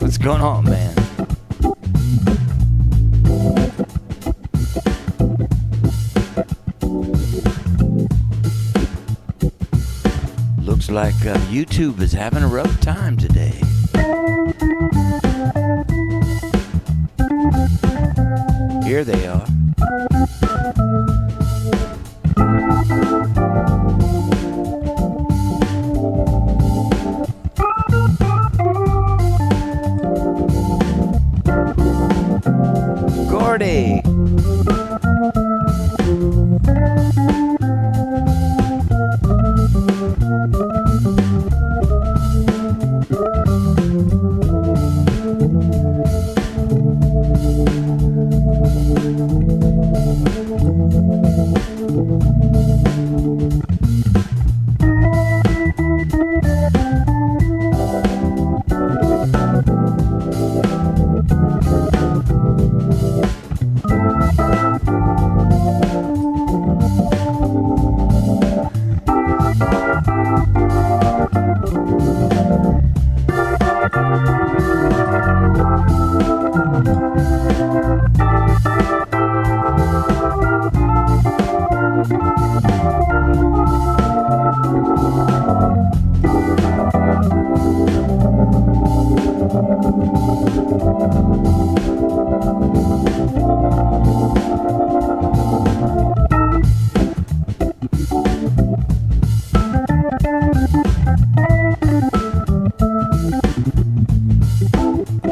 What's going on, man? Looks like YouTube is having a rough time today. Here they are. Gordy.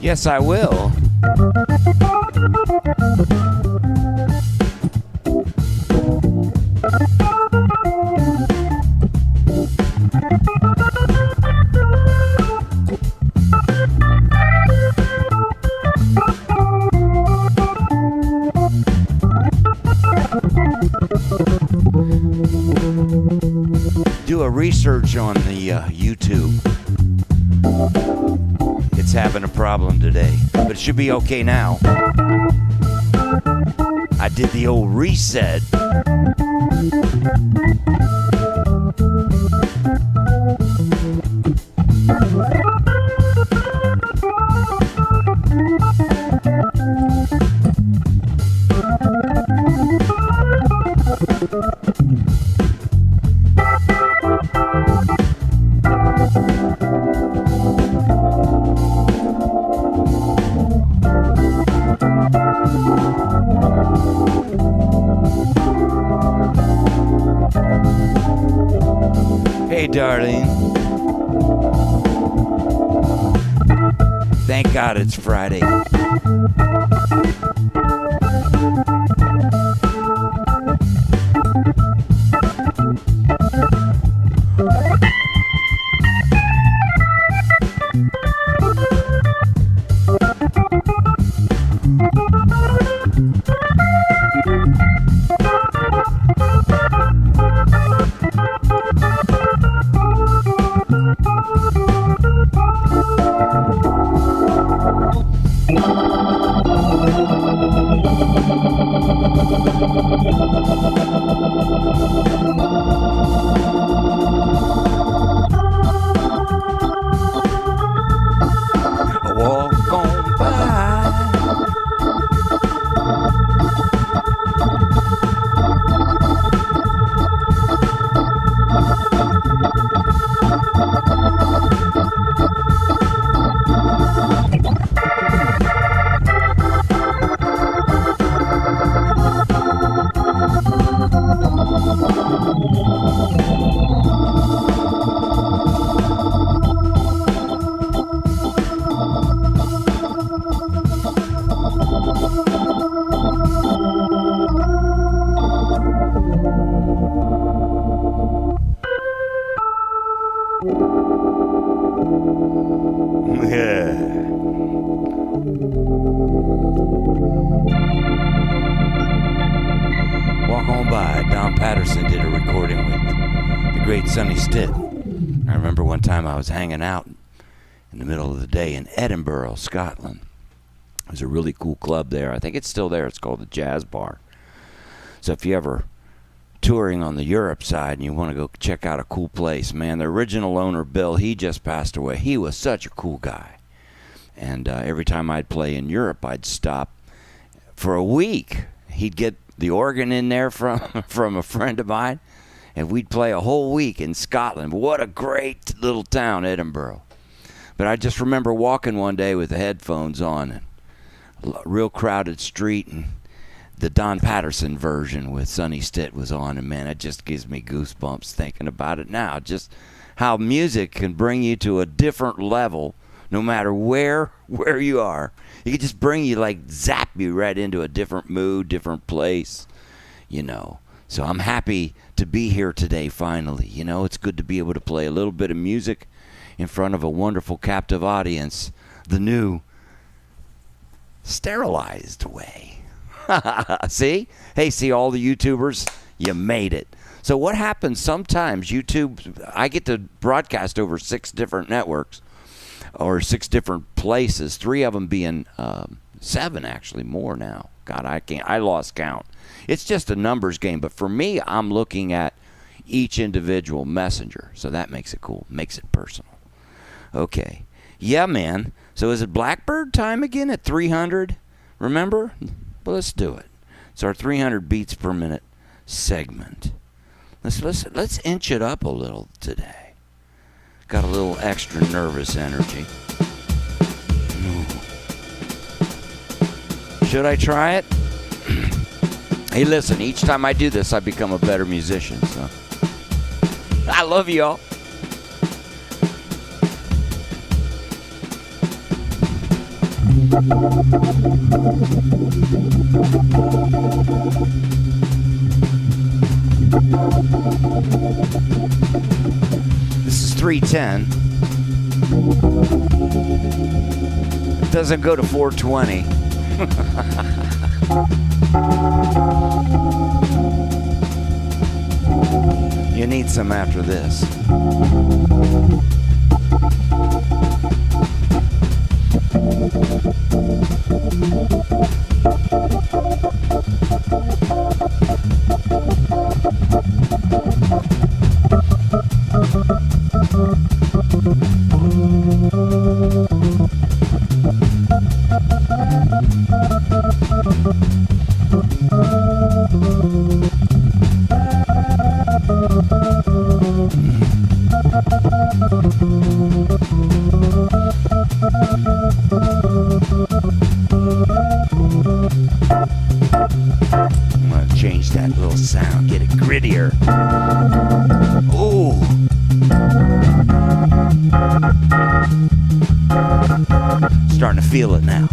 Yes, I will. Do a research on the YouTube. It's having a problem today, but it should be okay now. I did the old reset. Hey, darling. Thank God it's Friday. Walk On By. Don Patterson did a recording with the great Sonny Stitt. I remember one time I was hanging out in the middle of the day in Edinburgh, Scotland. There's a really cool club there. I think it's still there. It's called the Jazz Bar. So if you ever touring on the Europe side and you want to go check out a cool place, man, the original owner, Bill, he just passed away. He was such a cool guy. And every time I'd play in Europe, I'd stop for a week. He'd get the organ in there from from a friend of mine, and we'd play a whole week in Scotland. What a great little town, Edinburgh. But I just remember walking one day with the headphones on, and a real crowded street, and the Don Patterson version with Sonny Stitt was on, and man, it just gives me goosebumps thinking about it now. Just how music can bring you to a different level no matter where you are. It can just bring you, like, zap you right into a different mood, different place, you know. So I'm happy to be here today finally. You know, it's good to be able to play a little bit of music in front of a wonderful captive audience the new sterilized way. See? Hey, see all the YouTubers? You made it. So what happens sometimes, YouTube, I get to broadcast over 6 different networks or 6 different places, 3 of them being 7 actually, more now. God, I lost count. It's just a numbers game, but for me, I'm looking at each individual messenger, so that makes it cool, makes it personal. Okay. Yeah, man. So is it Blackbird time again at 300? Remember? Well, let's do it. It's our 300 beats per minute segment. Let's inch it up a little today. Got a little extra nervous energy. Should I try it? Hey, listen, each time I do this, I become a better musician. So I love y'all. This is 310. It doesn't go to 420. You need some after this. I'm gonna change that little sound, get it grittier. Ooh. Starting to feel it now.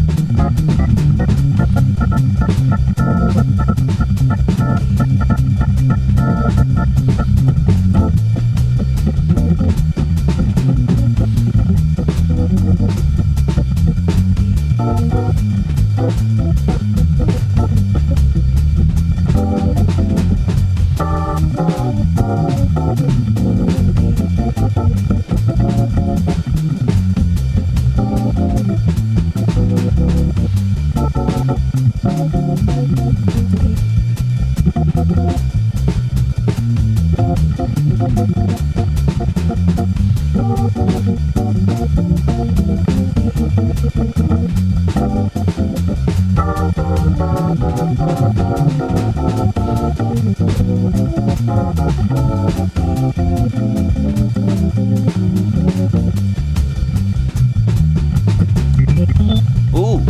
Ooh.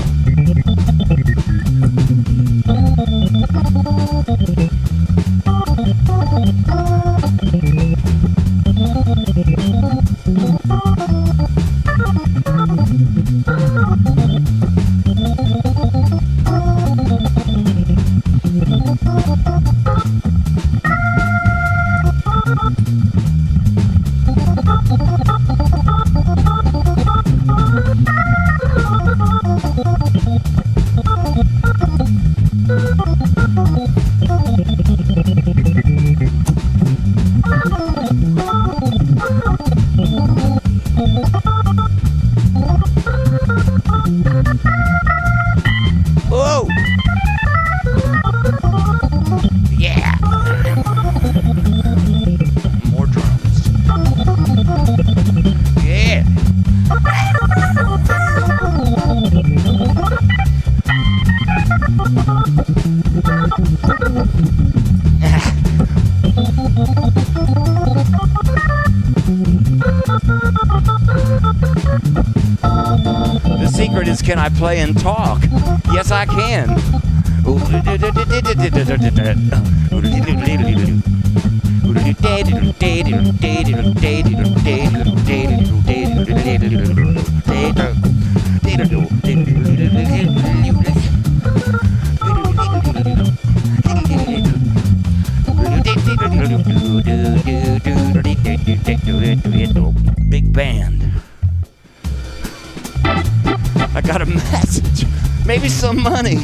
Whoa! Yeah! More drums. Yeah! The secret is, can I play and talk? Yes, I can. Big band. I got a message. Maybe some money.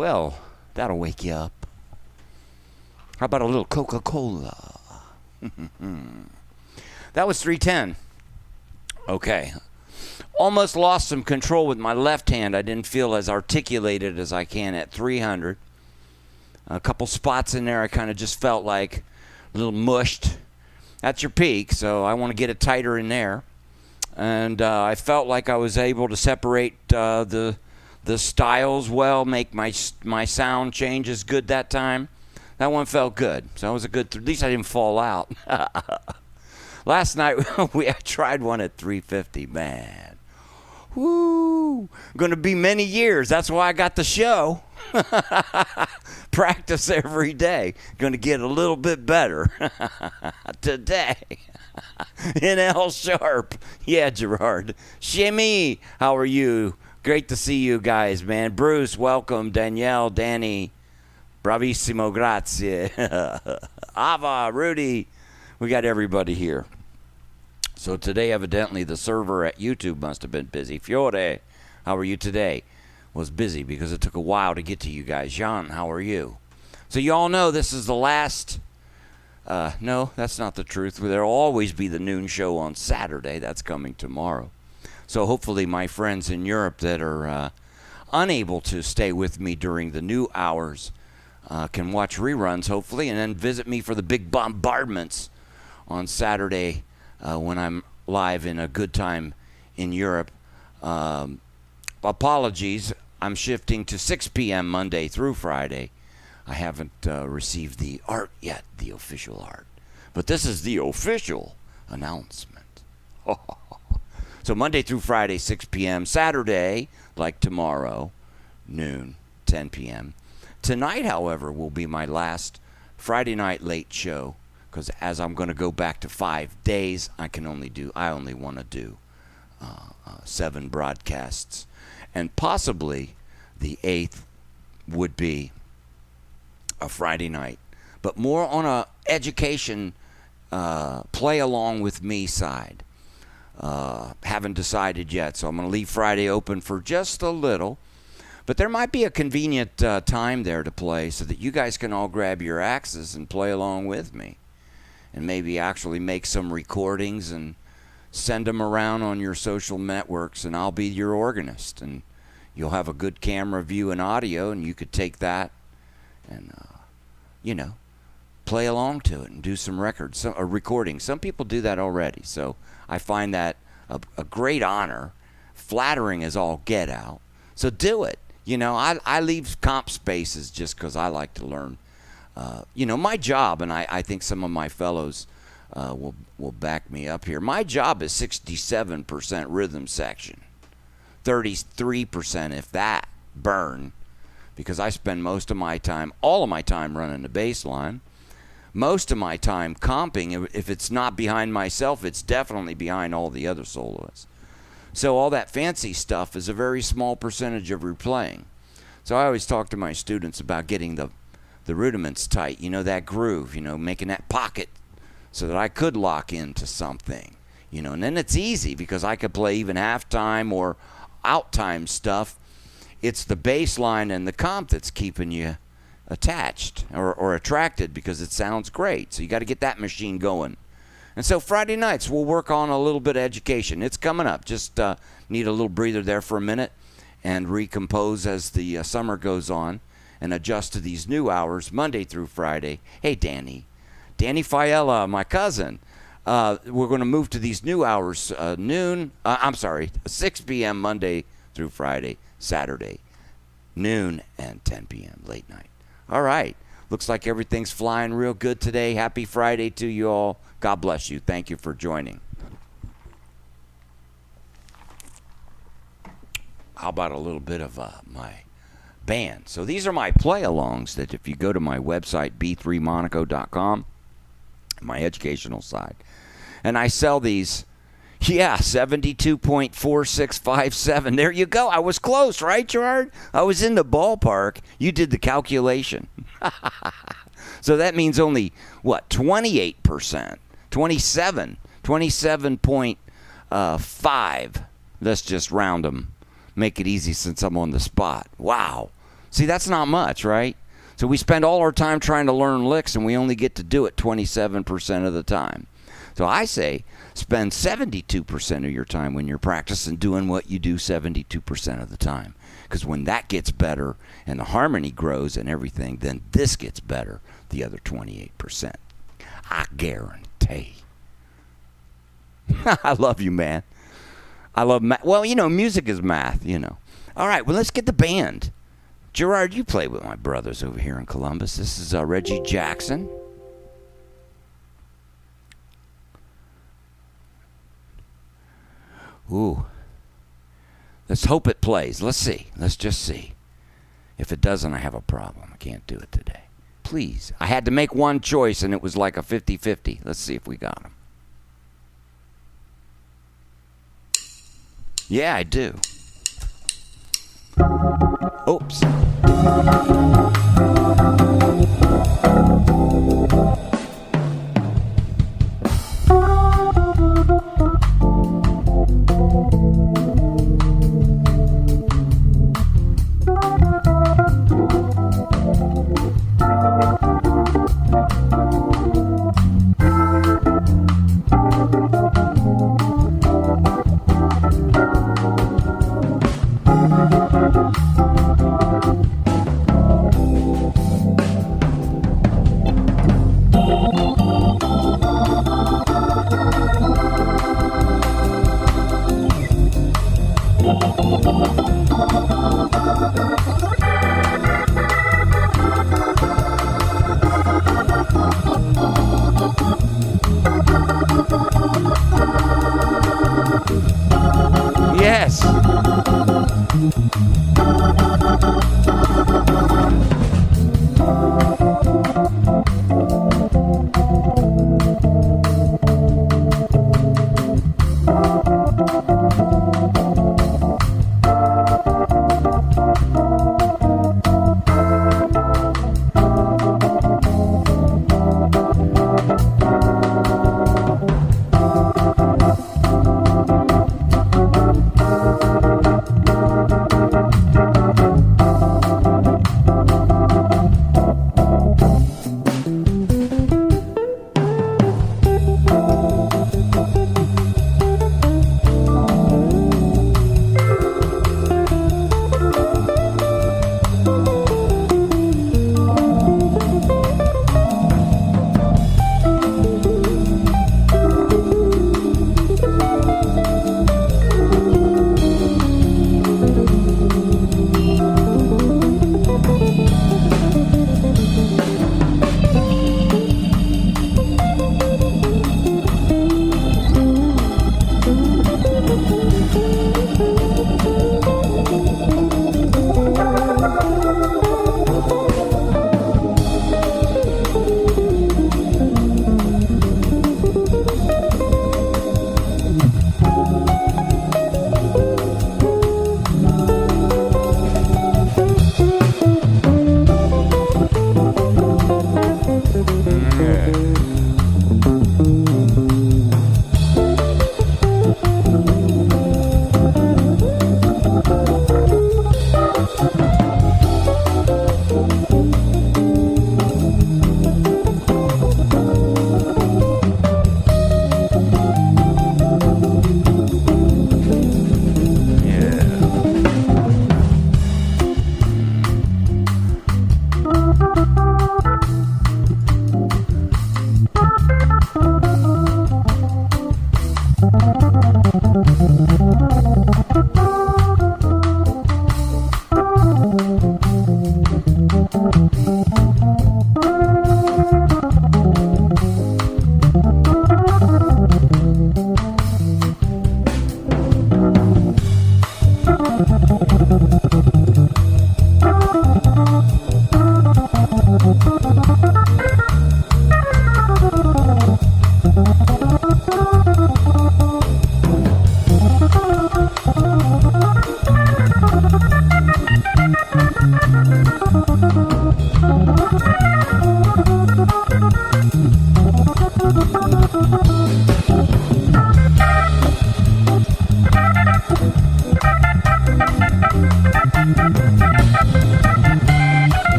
Well, that'll wake you up. How about a little Coca-Cola? That was 310. Okay. Almost lost some control with my left hand. I didn't feel as articulated as I can at 300. A couple spots in there I kind of just felt like a little mushed. That's your peak, so I want to get it tighter in there. And I felt like I was able to separate the styles well, make my sound changes good that time. That one felt good, so that was a good. At least I didn't fall out. Last night I tried one at 350. Man, woo! Going to be many years. That's why I got the show. Practice every day. Going to get a little bit better today. In L sharp. Yeah, Gerard. Shimmy, how are you? Great to see you guys, man. Bruce, welcome. Danielle, Danny, bravissimo, grazie. Ava, Rudy, we got everybody here. So today, evidently, the server at YouTube must have been busy. Fiore, how are you today? Was busy because it took a while to get to you guys. Jean, how are you? So you all know this is the last... no, that's not the truth. There'll always be the noon show on Saturday. That's coming tomorrow. So hopefully my friends in Europe that are unable to stay with me during the new hours can watch reruns, hopefully, and then visit me for the big bombardments on Saturday when I'm live in a good time in Europe. Apologies, I'm shifting to 6 p.m. Monday through Friday. I haven't received the art yet, the official art. But this is the official announcement. So Monday through Friday, 6 p.m. Saturday, like tomorrow, noon, 10 p.m. Tonight, however, will be my last Friday night late show, because as I'm going to go back to 5 days, I only want to do 7 broadcasts. And possibly the 8th would be a Friday night, but more on a education play along with me side. Haven't decided yet, so I'm going to leave Friday open for just a little, but there might be a convenient time there to play so that you guys can all grab your axes and play along with me, and maybe actually make some recordings and send them around on your social networks, and I'll be your organist, and you'll have a good camera view and audio, and you could take that and play along to it and do some records, a recording. Some people do that already, so I find that a great honor, flattering as all get out. So do it. I leave comp spaces just because I like to learn. My job, and I think some of my fellows will back me up here. My job is 67% rhythm section, 33% if that burn. Because I spend all of my time running the bass line, most of my time comping. If it's not behind myself, it's definitely behind all the other soloists. So all that fancy stuff is a very small percentage of replaying. So I always talk to my students about getting the rudiments tight, that groove, making that pocket so that I could lock into something, and then it's easy because I could play even halftime or outtime stuff. It's the bass line and the comp that's keeping you attached or attracted because it sounds great. So you got to get that machine going. And so Friday nights, we'll work on a little bit of education. It's coming up. Just need a little breather there for a minute and recompose as the summer goes on and adjust to these new hours, Monday through Friday. Hey, Danny Fiella, my cousin. We're going to move to these new hours, 6 p.m. Monday through Friday. Saturday, noon and 10 p.m. late night. All right. Looks like everything's flying real good today. Happy Friday to you all. God bless you. Thank you for joining. How about a little bit of my band? So these are my play-alongs that if you go to my website, b3monaco.com, my educational side, and I sell these. Yeah, 72.4657. There you go. I was close, right, Gerard? I was in the ballpark. You did the calculation. So that means only, 28%? 27.5. Let's just round them. Make it easy since I'm on the spot. Wow. See, that's not much, right? So we spend all our time trying to learn licks, and we only get to do it 27% of the time. So I say spend 72% of your time when you're practicing doing what you do 72% of the time. Because when that gets better and the harmony grows and everything, then this gets better, the other 28%. I guarantee. I love you, man. I love math. Well, music is math, All right, well, let's get the band. Gerard, you play with my brothers over here in Columbus. This is Reggie Jackson. Ooh. Let's hope it plays. Let's see. Let's just see. If it doesn't, I have a problem. I can't do it today. Please. I had to make one choice, and it was like a 50-50. Let's see if we got him. Yeah, I do. Oops. Yes.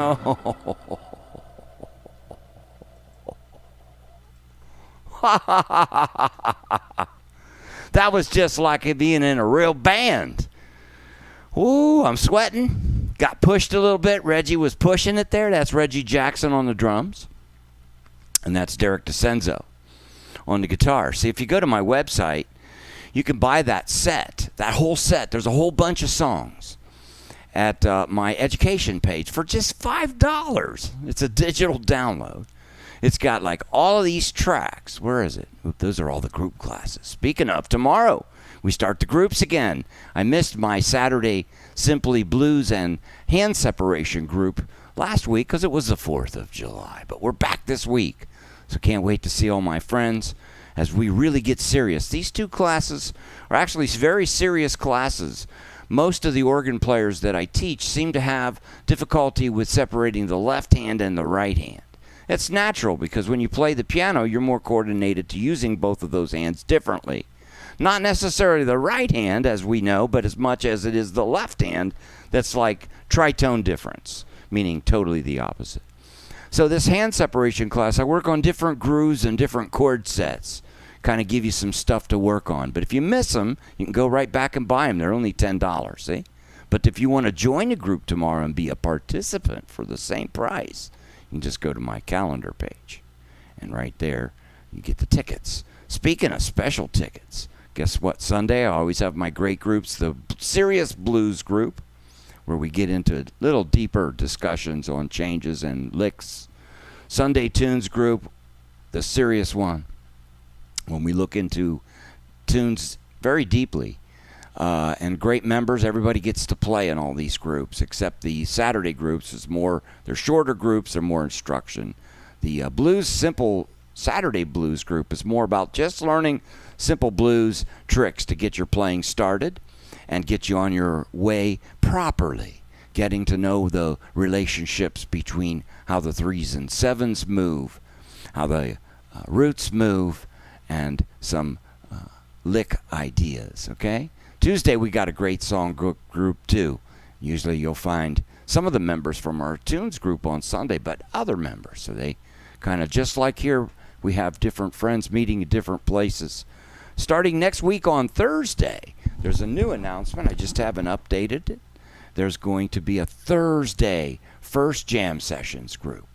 Oh. That was just like it being in a real band. Ooh, I'm sweating. Got pushed a little bit. Reggie was pushing it there. That's Reggie Jackson on the drums. And that's Derek DeCenzo on the guitar. See, if you go to my website, you can buy that set, that whole set. There's a whole bunch of songs at my education page for just $5. It's a digital download. It's got like all of these tracks. Where is it? Oop, those are all the group classes. Speaking of, tomorrow we start the groups again. I missed my Saturday Simply Blues and Hand Separation group last week because it was the 4th of July. But we're back this week. So can't wait to see all my friends as we really get serious. These two classes are actually very serious classes. Most of the organ players that I teach seem to have difficulty with separating the left hand and the right hand. It's natural because when you play the piano, you're more coordinated to using both of those hands differently. Not necessarily the right hand, as we know, but as much as it is the left hand that's like tritone difference, meaning totally the opposite. So this hand separation class, I work on different grooves and different chord sets, kind of give you some stuff to work on. But if you miss them, you can go right back and buy them. They're only $10, see? But if you want to join a group tomorrow and be a participant for the same price, you can just go to my calendar page. And right there, you get the tickets. Speaking of special tickets, guess what? Sunday, I always have my great groups, the Serious Blues group, where we get into little deeper discussions on changes and licks. Sunday Tunes group, the serious one, when we look into tunes very deeply. And great members, everybody gets to play in all these groups, except the Saturday groups is more, they're shorter groups, they're more instruction. The Blues Simple Saturday Blues group is more about just learning simple blues tricks to get your playing started and get you on your way properly, getting to know the relationships between how the 3s and 7s move, how the roots move, and some lick ideas, okay? Tuesday, we got a great song group, too. Usually you'll find some of the members from our tunes group on Sunday, but other members. So they kind of, just like here, we have different friends meeting in different places. Starting next week on Thursday, there's a new announcement. I just haven't updated it. There's going to be a Thursday first jam sessions group.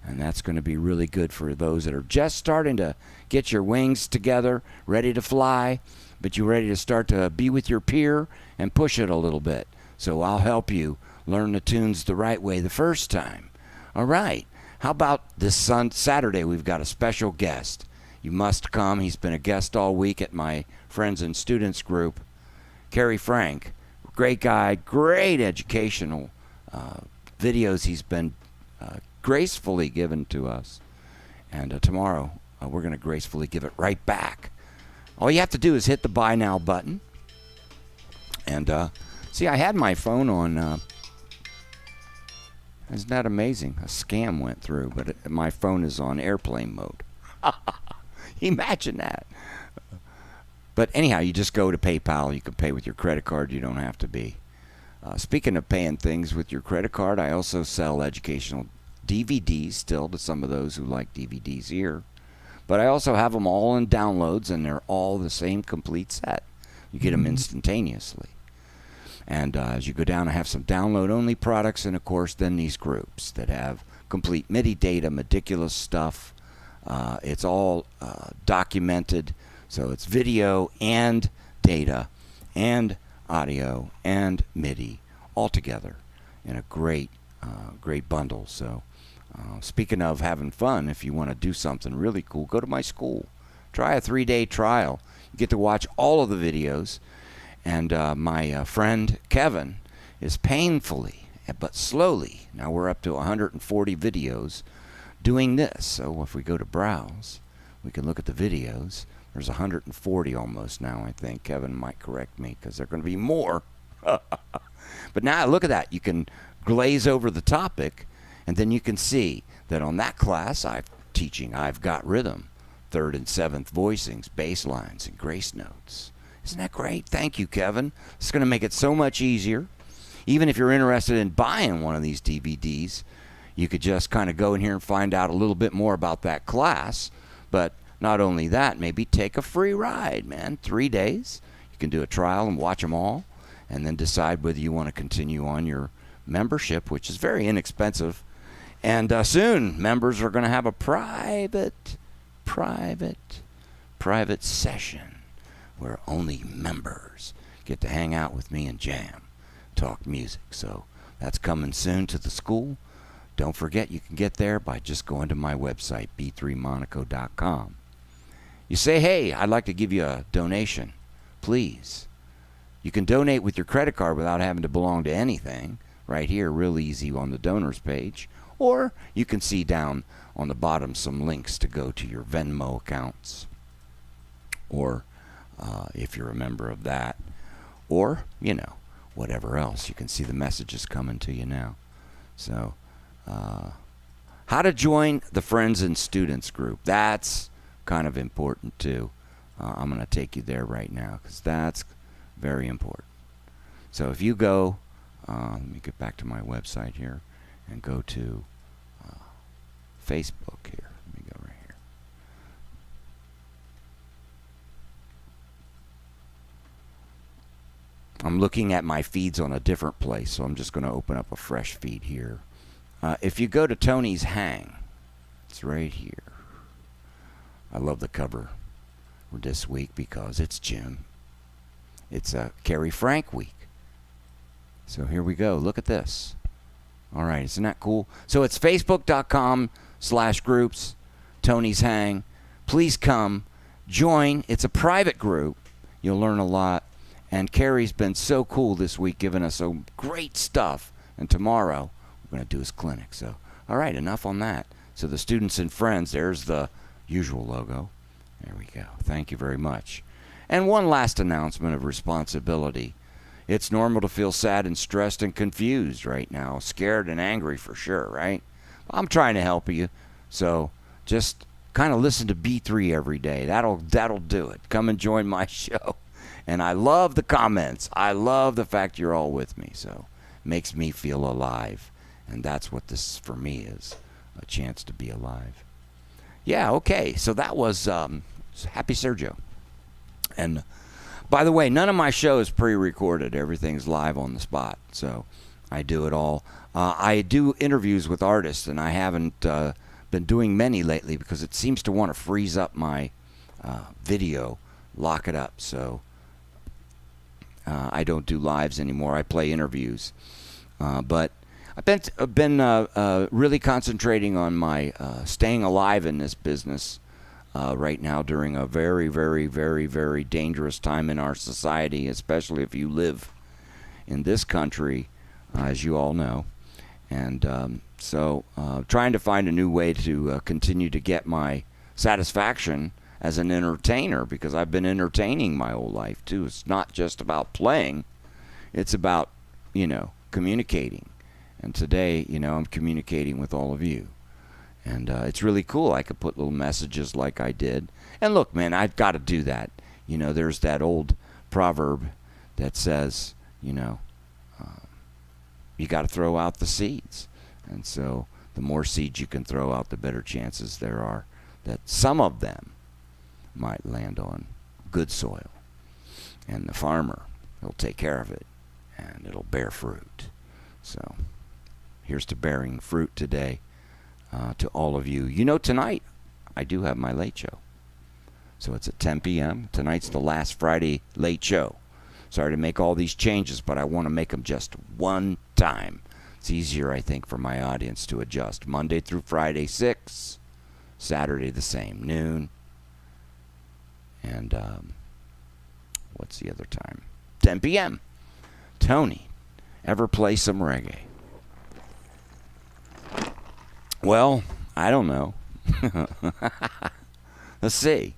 And that's going to be really good for those that are just starting to get your wings together, ready to fly, but you're ready to start to be with your peer and push it a little bit. So I'll help you learn the tunes the right way the first time. All right. How about this Saturday? We've got a special guest. You must come. He's been a guest all week at my Friends and Students group. Kerry Frank, great guy, great educational videos he's been gracefully given to us. And tomorrow we're going to gracefully give it right back. All you have to do is hit the buy now button. And see, I had my phone on. Isn't that amazing? A scam went through, but my phone is on airplane mode. Imagine that. But anyhow, you just go to PayPal. You can pay with your credit card. You don't have to be. Speaking of paying things with your credit card, I also sell educational DVDs still to some of those who like DVDs here. But I also have them all in downloads, and they're all the same complete set. You get them instantaneously. And as you go down, I have some download-only products, and, of course, then these groups that have complete MIDI data, meticulous stuff. It's all documented, so it's video and data and audio and MIDI all together in a great bundle. So speaking of having fun, if you want to do something really cool, go to my school. Try a 3-day trial. You get to watch all of the videos. And my friend Kevin is painfully, but slowly, now we're up to 140 videos doing this. So if we go to browse, we can look at the videos. There's 140 almost now, I think. Kevin might correct me because there are going to be more. But now look at that. You can glaze over the topic, and then you can see that on that class I'm teaching, I've got rhythm, 3rd and 7th voicings, bass lines, and grace notes. Isn't that great? Thank you, Kevin. It's going to make it so much easier. Even if you're interested in buying one of these DVDs, you could just kind of go in here and find out a little bit more about that class. But not only that, maybe take a free ride, man. 3 days. You can do a trial and watch them all, and then decide whether you want to continue on your membership, which is very inexpensive. And soon, members are going to have a private session where only members get to hang out with me and jam, talk music. So that's coming soon to the school. Don't forget, you can get there by just going to my website, b3monaco.com. You say, hey, I'd like to give you a donation. Please. You can donate with your credit card without having to belong to anything. Right here, real easy on the donors page. Or you can see down on the bottom some links to go to your Venmo accounts. Or if you're a member of that. Or, whatever else. You can see the messages coming to you now. So, how to join the Friends and Students group. That's kind of important too. I'm going to take you there right now because that's very important. So if you go, let me get back to my website here and go to Facebook here. Let me go right here. I'm looking at my feeds on a different place, so I'm just going to open up a fresh feed here. If you go to Tony's Hang, it's right here. I love the cover for this week because it's June. It's Carrie Frank week. So here we go. Look at this. All right, isn't that cool? So it's facebook.com/groups, Tony's Hang. Please come, join. It's a private group. You'll learn a lot. And Carrie's been so cool this week, giving us some great stuff. And tomorrow, we're going to do his clinic. So, all right, enough on that. So the students and friends, there's the usual logo. There we go. Thank you very much. And one last announcement of responsibility. It's normal to feel sad and stressed and confused right now. Scared and angry for sure, right? I'm trying to help you. So just kind of listen to B3 every day. That'll do it. Come and join my show. And I love the comments. I love the fact you're all with me. So it makes me feel alive. And that's what this for me is, a chance to be alive. Yeah, okay. So that was Happy Sergio. And by the way, none of my show is pre-recorded. Everything's live on the spot. So I do it all. I do interviews with artists, and I haven't been doing many lately because it seems to want to freeze up my video, lock it up. So I don't do lives anymore. I play interviews. But I've been really concentrating on my staying alive in this business right now during a very, very, very, very dangerous time in our society, especially if you live in this country, as you all know. And so trying to find a new way to continue to get my satisfaction as an entertainer, because I've been entertaining my whole life, too. It's not just about playing. It's about, communicating. And today, I'm communicating with all of you. And it's really cool. I could put little messages like I did. And look, man, I've got to do that. There's that old proverb that says, you got to throw out the seeds. And so the more seeds you can throw out, the better chances there are that some of them might land on good soil. And the farmer will take care of it, and it'll bear fruit. So here's to bearing fruit today to all of you. Tonight I do have my late show. So it's at 10 p.m. Tonight's the last Friday late show. Sorry to make all these changes, but I want to make them just one time. It's easier, I think, for my audience to adjust. Monday through Friday, 6. Saturday, the same, noon. And what's the other time? 10 p.m. Tony, ever play some reggae? Well, I don't know. Let's see.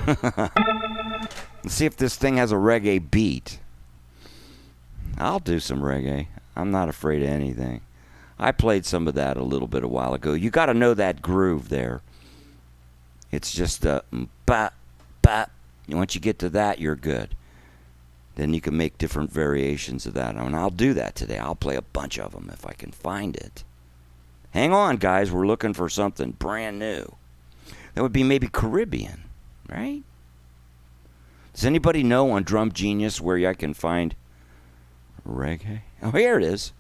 Let's see if this thing has a reggae beat. I'll do some reggae. I'm not afraid of anything. I played some of that a little bit a while ago. You got to know that groove there. It's just the ba ba. Once you get to that, you're good. Then you can make different variations of that. And I'll do that today. I'll play a bunch of them if I can find it. Hang on, guys. We're looking for something brand new. That would be maybe Caribbean, right? Does anybody know on Drum Genius where I can find reggae? Oh, here it is.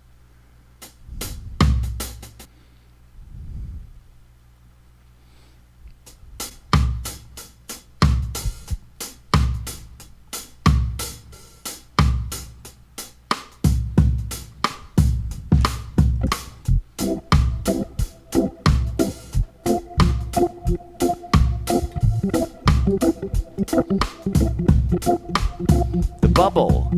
The bubble.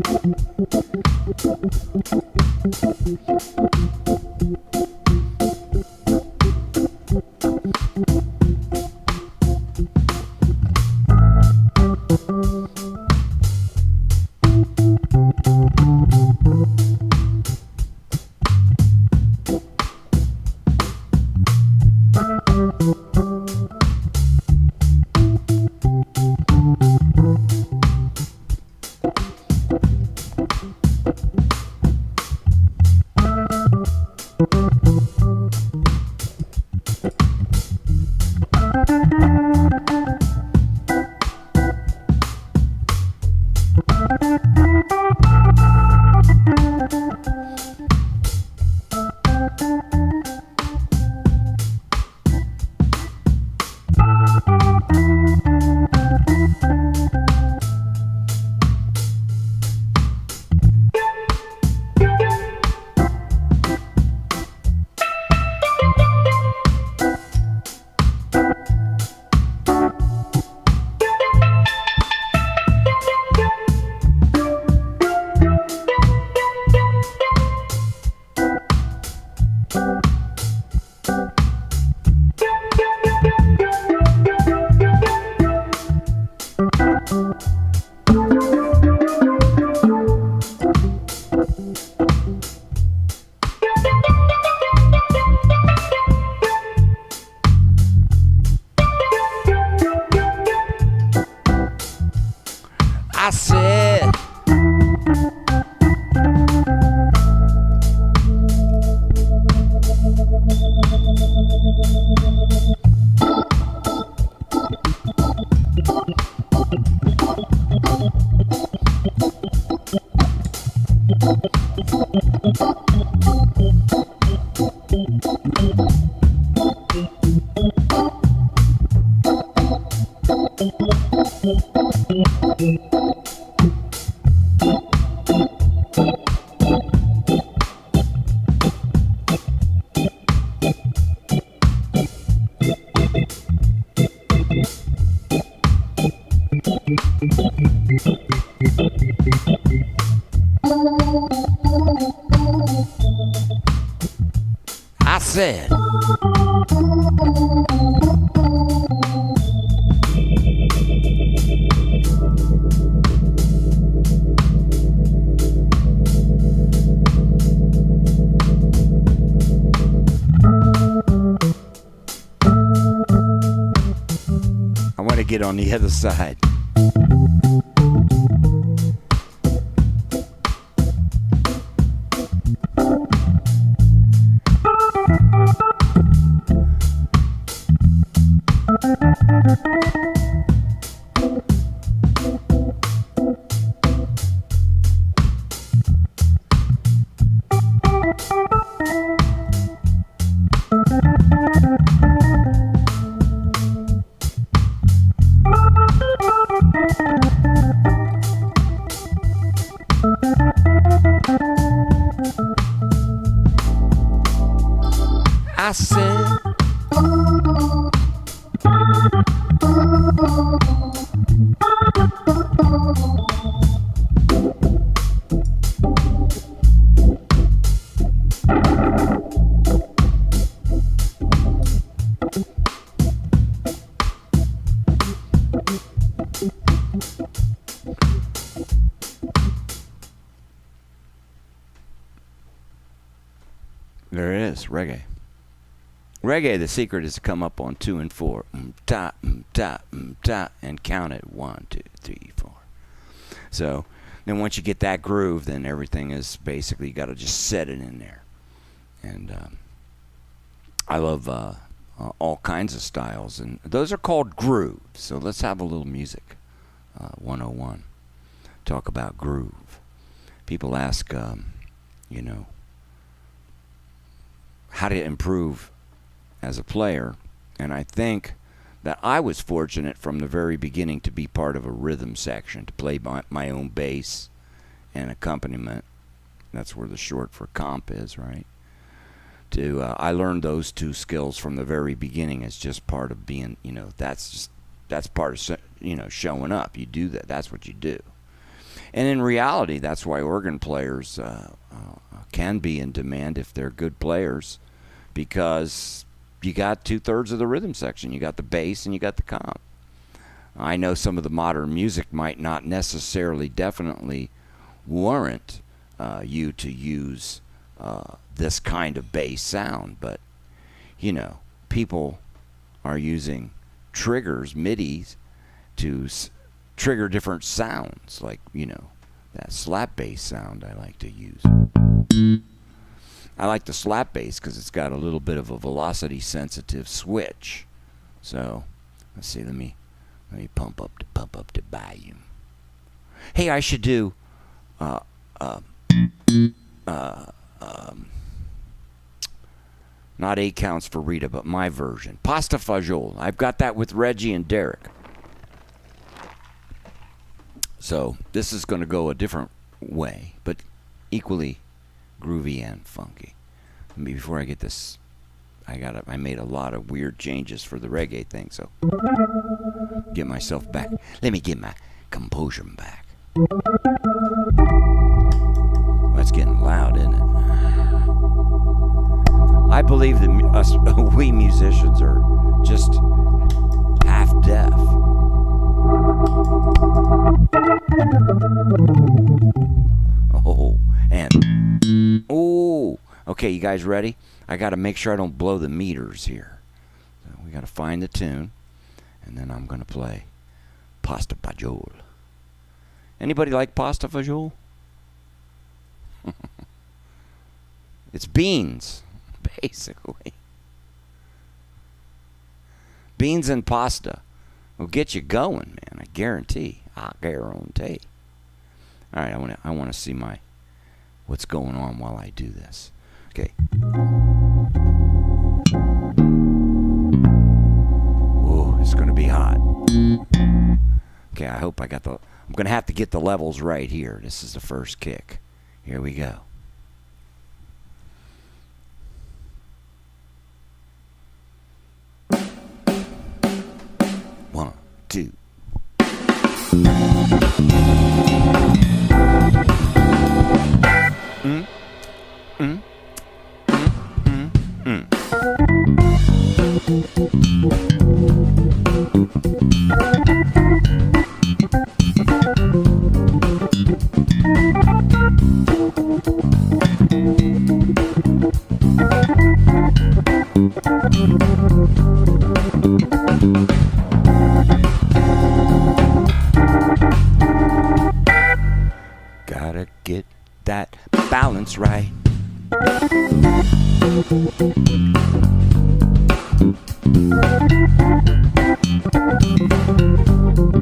I said, I said, I want to get on the other side. I said, there it is, reggae. Reggae, the secret is to come up on 2 and 4, ta, ta, ta, and count it 1, 2, 3, 4. So then once you get that groove, then everything is basically, you got to just set it in there. And I love all kinds of styles, and those are called grooves. So let's have a little music 101. Talk about groove. People ask, how to improve as a player, and I think that I was fortunate from the very beginning to be part of a rhythm section, to play my own bass and accompaniment. That's where the short for comp is, right? I learned those two skills from the very beginning as just part of being, that's part of, showing up. You do that. That's what you do. And in reality, that's why organ players can be in demand if they're good players, because you got 2/3 of the rhythm section. You got the bass and you got the comp. I know some of the modern music might not necessarily definitely warrant you to use this kind of bass sound, but people are using triggers, midis, to trigger different sounds, like that slap bass sound I like to use. I like the slap bass because it's got a little bit of a velocity sensitive switch. So let's see, let me pump up the volume. Hey, I should do not 8 counts for Rita, but my version. Pasta fagioli. I've got that with Reggie and Derek. So this is going to go a different way, but equally groovy and funky. Before I get this, I made a lot of weird changes for the reggae thing, so get myself back. Let me get my composure back. Well, it's getting loud, isn't it? I believe that we musicians are just half deaf. Okay, you guys ready? I got to make sure I don't blow the meters here. So we got to find the tune, and then I'm going to play Pasta Fagioli. Anybody like pasta fagioli? It's beans, basically. Beans and pasta will get you going, man. I guarantee. I guarantee. All right, I want to see what's going on while I do this. Okay. Ooh, it's going to be hot. Okay, I hope I'm going to have to get the levels right here. This is the first kick. Here we go. One, two. Gotta get that balance right.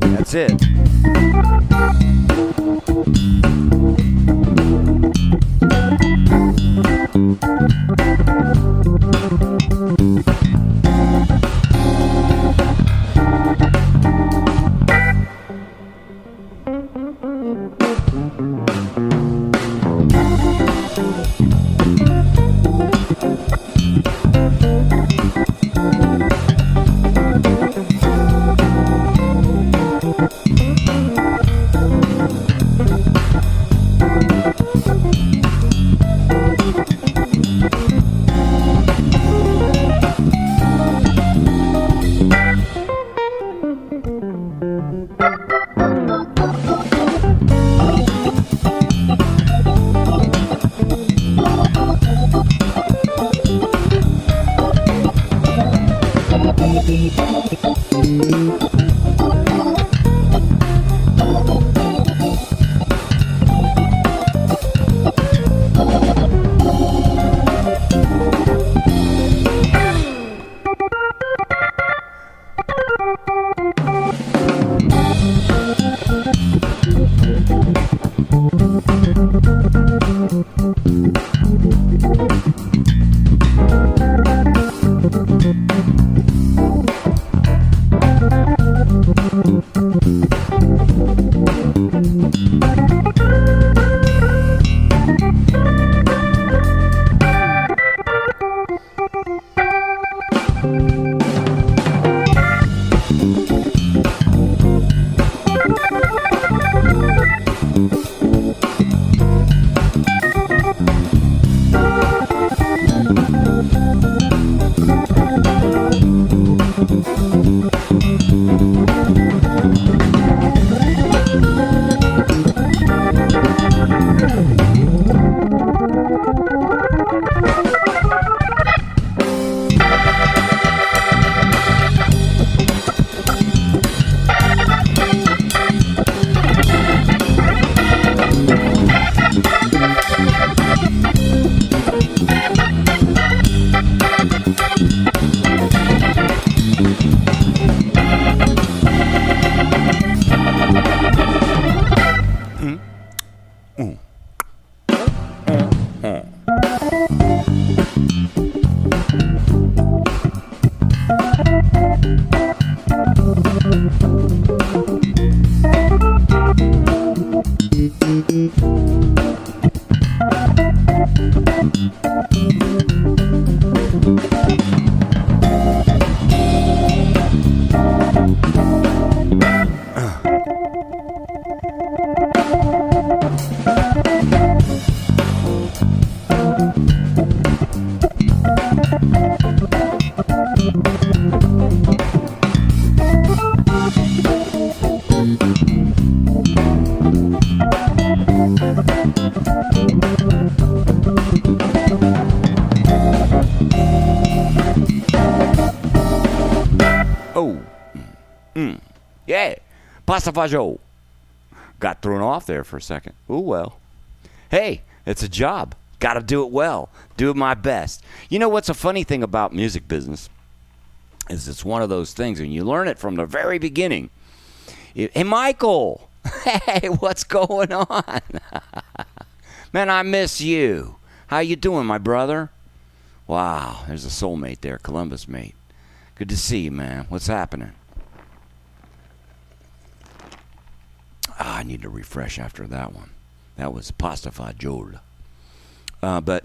That's it. Oh, yeah, Pastafaggio. Got thrown off there for a second. Oh, well. Hey, it's a job. Got to do it well. Do it my best. You know what's a funny thing about music business is it's one of those things, and you learn it from the very beginning. Hey, Michael. Hey, what's going on? Man, I miss you. How you doing, my brother? Wow, there's a soulmate there, Columbus mate. Good to see you, man. What's happening? I need to refresh after that one. That was pasta fagioli. But,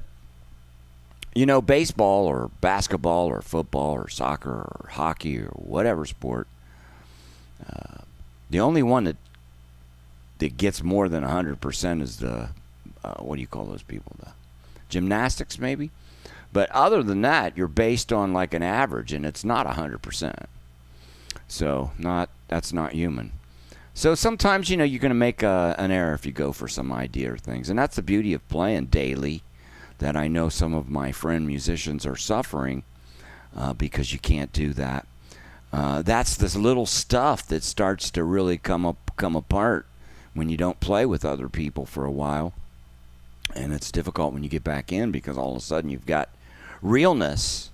you know, baseball or basketball or football or soccer or hockey or whatever sport, the only one that gets more than 100% is the, what do you call those people? The gymnastics, maybe? But other than that, you're based on like an average, and it's not 100%. So that's not human. So sometimes, you know, you're going to make an error if you go for some idea or things. And that's the beauty of playing daily, that I know some of my friend musicians are suffering because you can't do that. That's this little stuff that starts to really come apart when you don't play with other people for a while. And it's difficult when you get back in because all of a sudden you've got realness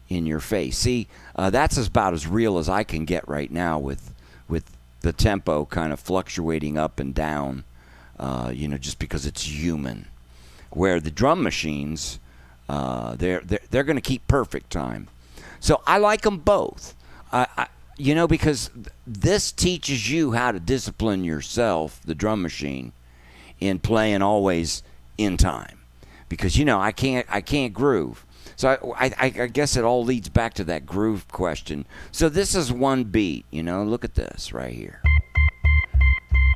in your face. See, that's about as real as I can get right now with the tempo kind of fluctuating up and down, you know, just because it's human. Where the drum machines, they're going to keep perfect time. So I like them both. You know, because this teaches you how to discipline yourself, the drum machine, in playing always in time. Because, you know, I can't groove. So I guess it all leads back to that groove question. So this is one beat, you know. Look at this right here.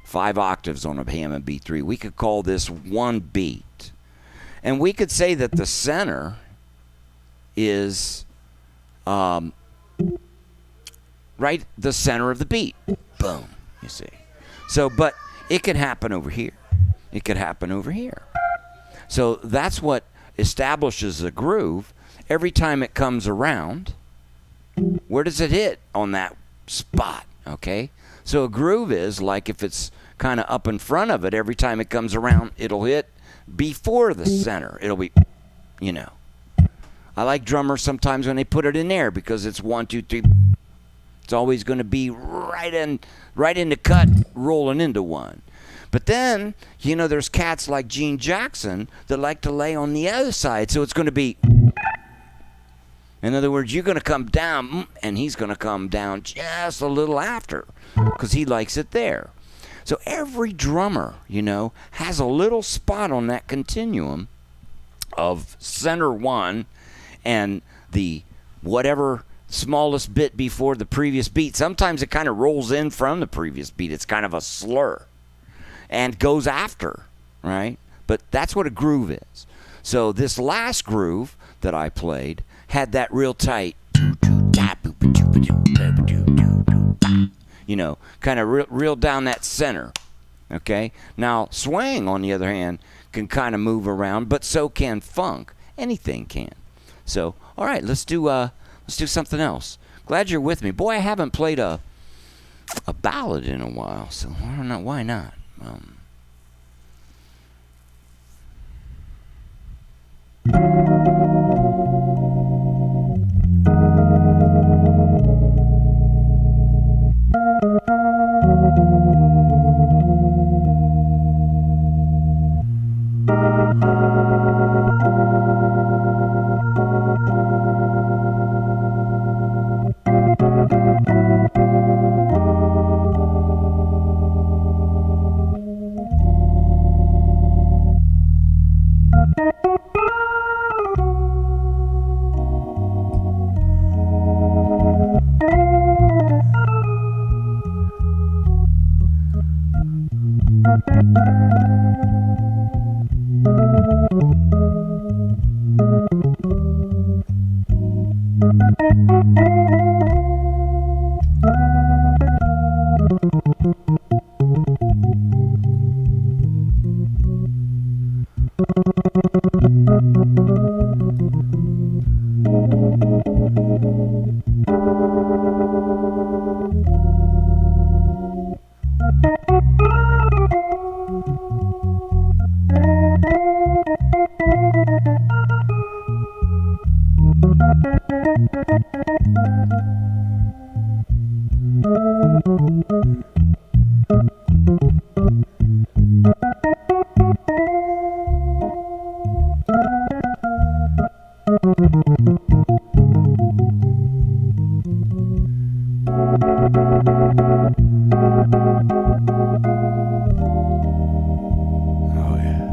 5 octaves on a Hammond B3. We could call this one beat. And we could say that the center is right the center of the beat. Boom, you see. So, but it could happen over here. It could happen over here. So that's what establishes a groove. Every time it comes around, where does it hit? On that spot, okay? So a groove is like if it's kind of up in front of it, every time it comes around, it'll hit before the center. It'll be, you know. I like drummers sometimes when they put it in there because it's 1, 2, 3. It's always going to be right in the cut, rolling into one. But then, you know, there's cats like Gene Jackson that like to lay on the other side. So it's going to be, in other words, you're going to come down, and he's going to come down just a little after because he likes it there. So every drummer, you know, has a little spot on that continuum of center one and the whatever smallest bit before the previous beat. Sometimes it kind of rolls in from the previous beat. It's kind of a slur and goes after, right? But that's what a groove is. So this last groove that I played had that real tight, you know, kind of real down that center, okay? Now, swing, on the other hand, can kind of move around, but so can funk. Anything can. So, all right, let's do something else. Glad you're with me. Boy, I haven't played a ballad in a while, so I don't know, why not? Oh, yeah.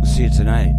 See you tonight.